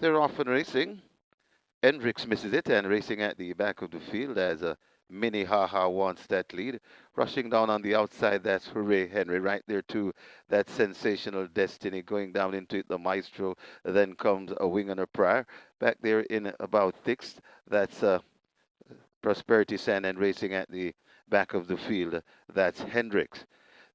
they're off and racing. Hendricks misses it and racing at the back of the field as Minihaha wants that lead. Rushing down on the outside, that's Hooray Henry right there too. That sensational Destiny going down into it, the Maestro. Then comes a Wing and a Prayer. Back there in about sixth, that's Prosperity Sand and racing at the back of the field. That's Hendricks.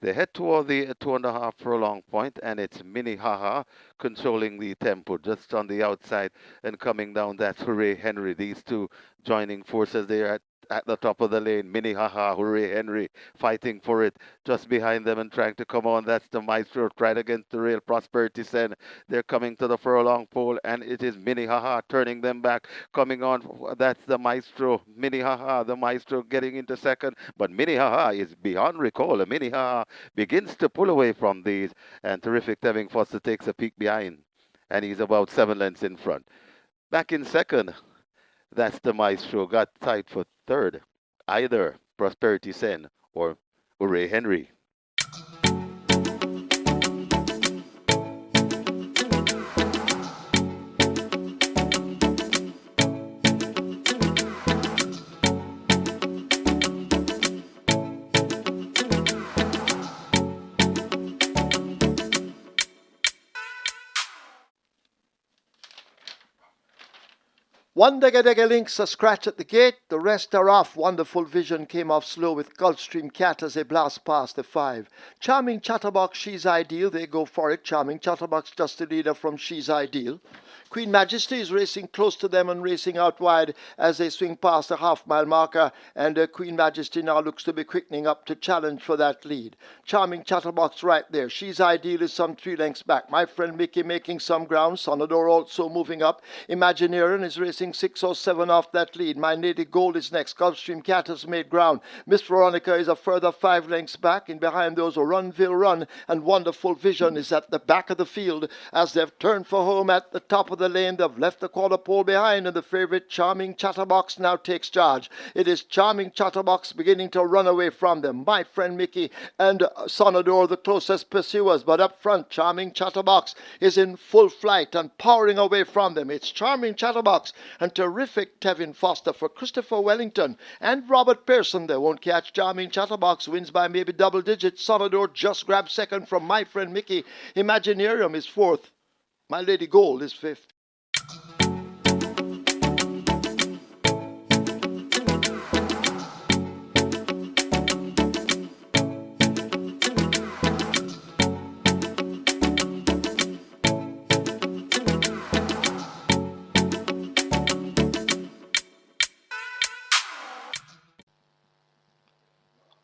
They head toward the 2.5 furlong point, and it's Minihaha controlling the tempo just on the outside and coming down. That's Hooray Henry. These two joining forces there at the top of the lane. Minihaha, Hooray Henry fighting for it just behind them and trying to come on. That's the Maestro right against the rail. Prosperity Sen. They're coming to the furlong pole, and it is Minihaha turning them back. Coming on, that's the Maestro. Minihaha, the Maestro getting into second, but Minihaha is beyond recall. Minihaha begins to pull away from these, and terrific Tevin Foster takes a peek behind, and he's about 7 lengths in front. Back in second, that's the Maestro, got tight for third, either Prosperity Sen or Hooray Henry. One Dega links a scratch at the gate, the rest are off. Wonderful Vision came off slow with Gulfstream Cat as they blast past the 5. Charming Chatterbox, She's Ideal, they go for it. Charming Chatterbox just the leader from She's Ideal. Queen Majesty is racing close to them and racing out wide as they swing past the half-mile marker, and Queen Majesty now looks to be quickening up to challenge for that lead. Charming Chatterbox right there. She's Ideal is some 3 lengths back. My friend Mickey making some ground. Sonador also moving up. Imagineering is racing 6 or 7 off that lead. My Lady Gold is next. Gulfstream Cat has made ground. Miss Veronica is a further 5 lengths back. In behind those, Runville Run and Wonderful Vision is at the back of the field as they've turned for home at the top of the lane. They've left the quarter pole behind, and the favourite Charming Chatterbox now takes charge. It is Charming Chatterbox beginning to run away from them. My friend Mickey and Sonador the closest pursuers, but up front Charming Chatterbox is in full flight and powering away from them. It's Charming Chatterbox and terrific Tevin Foster for Christopher Wellington and Robert Pearson. They won't catch Charming Chatterbox, wins by maybe double digits. Sonador just grabbed second from My Friend Mickey. Imaginarium is fourth. My Lady Gold is fifth.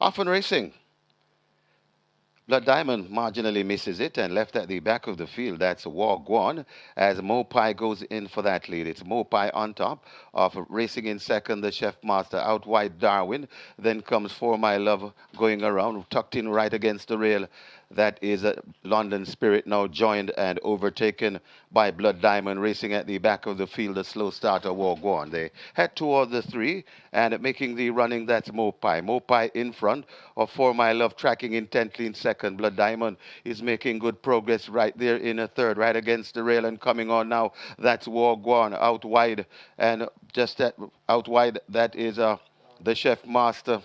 Off and racing. Blood Diamond marginally misses it and left at the back of the field. That's War Guan as Mopai goes in for that lead. It's Mopai on top of racing in second, the Chef Master out wide Darwin. Then comes For My Love going around, tucked in right against the rail. That is London Spirit now joined and overtaken by Blood Diamond racing at the back of the field, the slow starter War Guan. They head toward the 3 and making the running, that's Mopai. Mopai in front of For My Love tracking intently in second. Blood Diamond is making good progress right there in a third, right against the rail and coming on now. That's War Guan out wide, and just out wide, that is the Chef Master.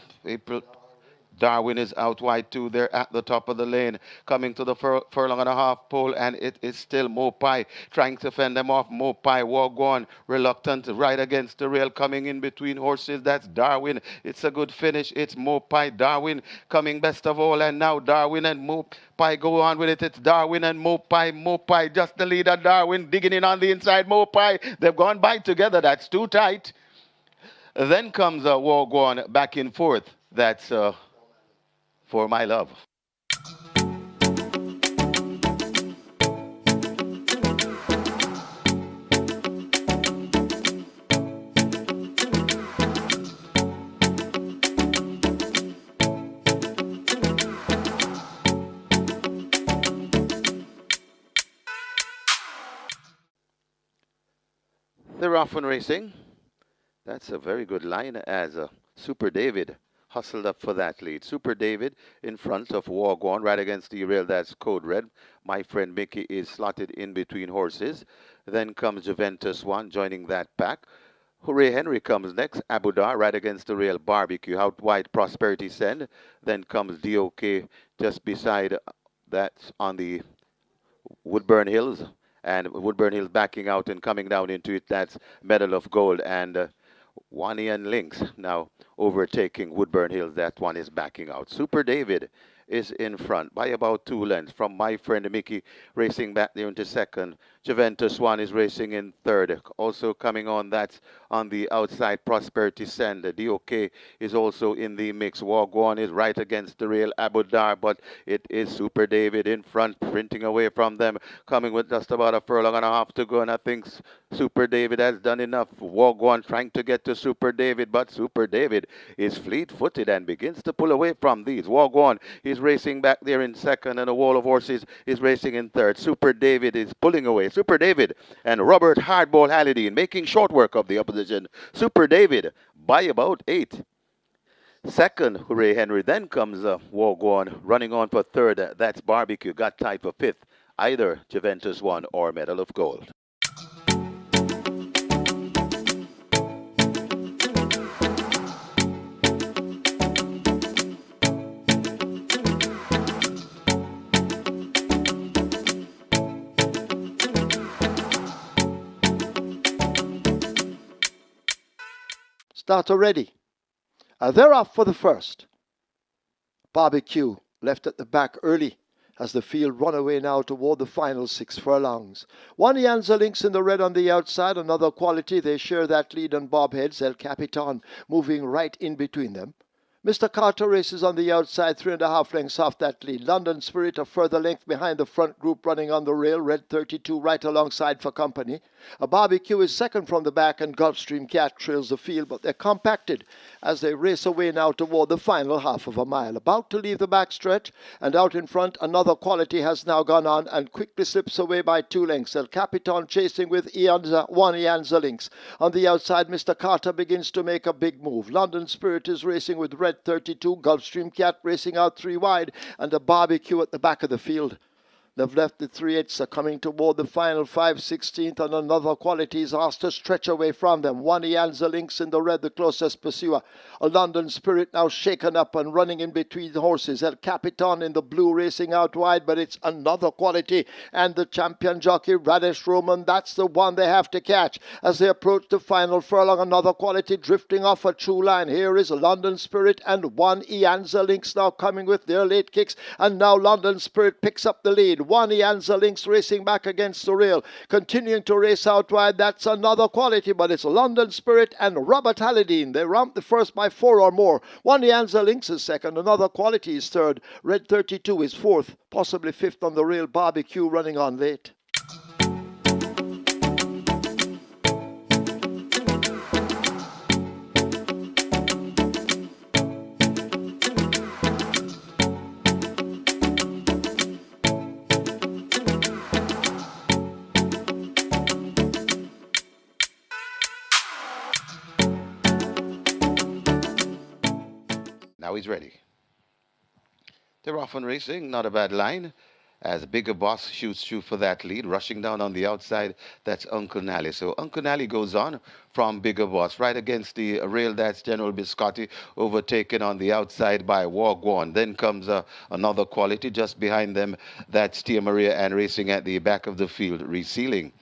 Darwin is out wide too. They're at the top of the lane, coming to the furlong and a half pole, and it is still Mopai trying to fend them off. Mopai, Wagwan, reluctant, right against the rail, coming in between horses. That's Darwin. It's a good finish. It's Mopai, Darwin coming best of all, and now Darwin and Mopai go on with it. It's Darwin and Mopai. Mopai just the leader. Darwin digging in on the inside. Mopai, they've gone by together. That's too tight. Then comes Wagwan back and forth. That's For My Love. They're off and racing. That's a very good line as Super David hustled up for that lead. Super David in front of Wargone, right against the rail. That's Code Red. My friend Mickey is slotted in between horses. Then comes Juventus One joining that pack. Hooray Henry comes next. Abudar right against the rail. Barbecue out wide. Prosperity Send. Then comes DOK just beside that's on the Woodburn Hills. And Woodburn Hills backing out and coming down into it. That's Medal of Gold. And Wanian Links now overtaking Woodburn Hills. That one is backing out. Super David is in front by about 2 lengths from my friend Mickey racing back there into second. Juventus One is racing in third. Also coming on, that's on the outside. Prosperity Send. The DOK is also in the mix. Wagwan is right against the rail. Abudar, but it is Super David in front, printing away from them, coming with just about a furlong and a half to go. And I think Super David has done enough. Wagwan trying to get to Super David, but Super David is fleet-footed and begins to pull away from these. Wagwan is racing back there in second, and a wall of horses is racing in third. Super David is pulling away. Super David and Robert Hardball Halliday making short work of the opposition. Super David by about 8. Second, Hooray Henry. Then comes Wagwan running on for third. That's Barbecue. Got tied for fifth. Either Juventus One or Medal of Gold. Starter ready. They're off for the first. Barbecue left at the back early as the field run away now toward the final 6 furlongs. One Yanza Links in the red on the outside, another quality. They share that lead on Bob Heads. El Capitan moving right in between them. Mr. Carter races on the outside, 3.5 lengths off that lead. London Spirit a further length behind the front group running on the rail. Red 32 right alongside for company. A Barbecue is second from the back and Gulfstream Cat trails the field, but they're compacted as they race away now toward the final half of a mile. About to leave the back stretch, and out in front another quality has now gone on and quickly slips away by 2 lengths. El Capitan chasing with one Ianza Links. On the outside, Mr. Carter begins to make a big move. London Spirit is racing with Red 32, Gulfstream Cat racing out 3 wide, and a Barbecue at the back of the field. They've left the 3/8 are coming toward the final 5/16, and another quality is asked to stretch away from them. One Ianza Links in the red, the closest pursuer. A London Spirit now shaken up and running in between the horses. El Capitan in the blue racing out wide, but it's another quality. And the champion jockey, Radish Roman, that's the one they have to catch. As they approach the final furlong, another quality drifting off a true line. Here is a London Spirit and one Ianza Links now coming with their late kicks. And now London Spirit picks up the lead. One Ianza Links racing back against the rail, continuing to race out wide. That's another quality, but it's London Spirit and Robert Halliday. They ramped the first by 4 or more. One Ianza Links is second, another quality is third. Red 32 is fourth, possibly fifth on the rail. Barbecue running on late. Now he's ready. They're off and racing, not a bad line. As Bigger Boss shoots through for that lead, rushing down on the outside, that's Uncle Nally. So Uncle Nally goes on from Bigger Boss, right against the rail, that's General Biscotti, overtaken on the outside by Wagwan. Then comes another quality just behind them, that's Tia Maria, and racing at the back of the field, resealing.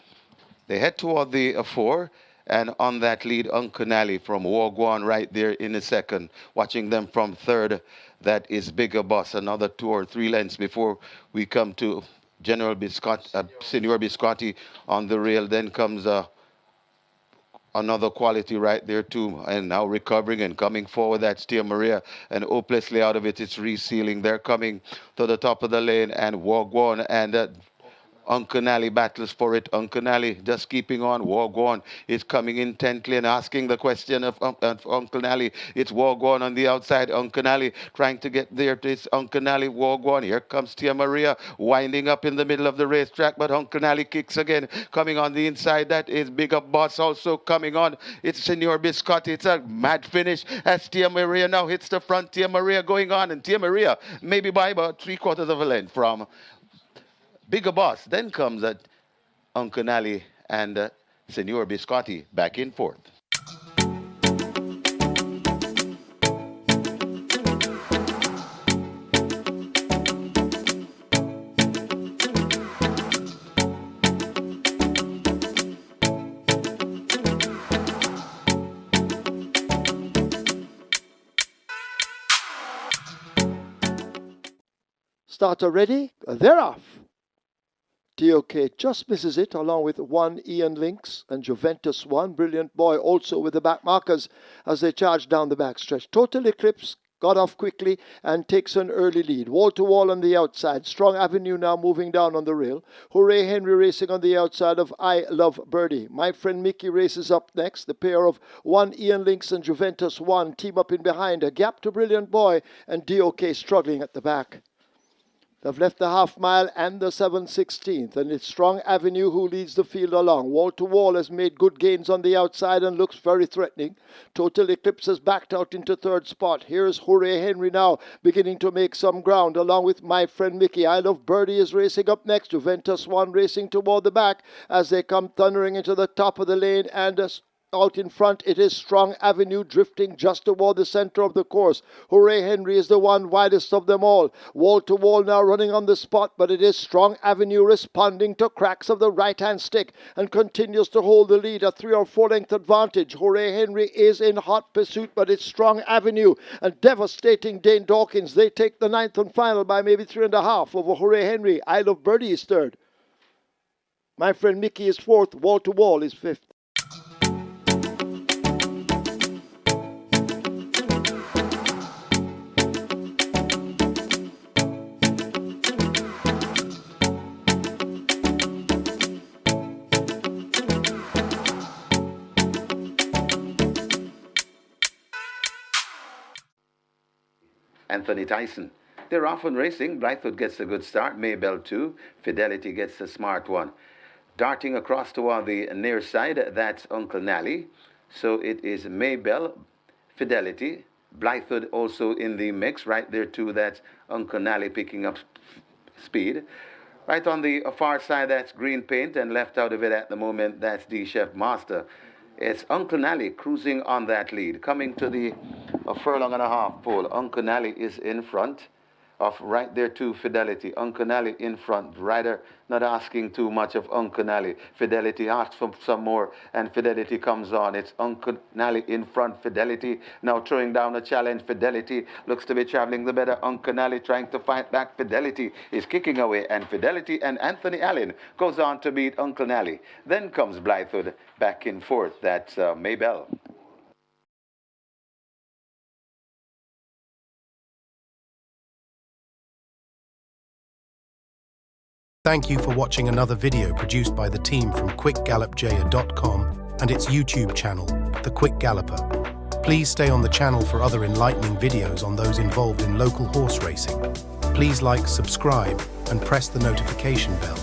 They head toward the 4, and on that lead, Uncle Nally from Wagwan right there in the second. Watching them from third, that is Bigger Boss. Another 2 or 3 lengths before we come to General Biscotti, Senor Biscotti on the rail. Then comes another quality right there too, and now recovering and coming forward, that's Tia Maria, and hopelessly out of it, it's resealing. They're coming to the top of the lane, and Wagwan and Uncle Nally battles for it. Uncle Nally just keeping on. Wargone is coming intently and asking the question of Uncle Nally. It's Wargone on the outside. Uncle Nally trying to get there to his Uncle Nally. Wargone. Here comes Tia Maria winding up in the middle of the racetrack, but Uncle Nally kicks again. Coming on the inside, that is Big Up Boss also coming on. It's Senor Biscotti. It's a mad finish as Tia Maria now hits the front. Tia Maria going on, and Tia Maria maybe by about 3/4 of a length from Bigger Boss. Then comes Uncle Nally and Senor Biscotti back and forth. Starter ready? They're off. DOK just misses it along with one Ian Lynx and Juventus one. Brilliant Boy also with the back markers as they charge down the backstretch. Total Eclipse got off quickly and takes an early lead. Wall to wall on the outside. Strong Avenue now moving down on the rail. Hooray Henry racing on the outside of I Love Birdie. My Friend Mickey races up next. The pair of one Ian Lynx and Juventus one team up in behind. A gap to Brilliant Boy and DOK struggling at the back. They've left the half mile and the 7/16th, and it's Strong Avenue who leads the field along. Wall to Wall has made good gains on the outside and looks very threatening. Total Eclipse has backed out into third spot. Here's Hooray Henry now beginning to make some ground along with My Friend Mickey. I Love Birdie is racing up next. Juventus one racing toward the back as they come thundering into the top of the lane, and out in front, it is Strong Avenue drifting just toward the center of the course. Hooray Henry is the one widest of them all. Wall to Wall now running on the spot, but it is Strong Avenue responding to cracks of the right-hand stick and continues to hold the lead, a 3 or 4 length advantage. Hooray Henry is in hot pursuit, but it's Strong Avenue and devastating Dane Dawkins. They take the 9th and final by maybe 3.5 over Hooray Henry. I Love Birdie is third. My Friend Mickey is fourth. Wall to Wall is fifth. Anthony Tyson. They're often racing. Blythewood gets a good start. Maybell 2. Fidelity gets a smart one. Darting across toward the near side, that's Uncle Nally. So it is Maybell, Fidelity, Blythewood also in the mix. Right there too, that's Uncle Nally picking up speed. Right on the far side, that's Green Paint, and left out of it at the moment, that's the Chef Master. It's Uncle Nally cruising on that lead, coming to the furlong and a half pole. Uncle Nally is in front of right there to Fidelity. Uncle Nally in front. Rider not asking too much of Uncle Nally. Fidelity asks for some more, and Fidelity comes on. It's Uncle Nally in front. Fidelity now throwing down a challenge. Fidelity looks to be traveling the better. Uncle Nally trying to fight back. Fidelity is kicking away, and Fidelity and Anthony Allen goes on to beat Uncle Nally. Then comes Blythewood back and forth. That's Maybell. Thank you for watching another video produced by the team from QuickGallopJaya.com and its YouTube channel, The Quick Galloper. Please stay on the channel for other enlightening videos on those involved in local horse racing. Please like, subscribe, and press the notification bell.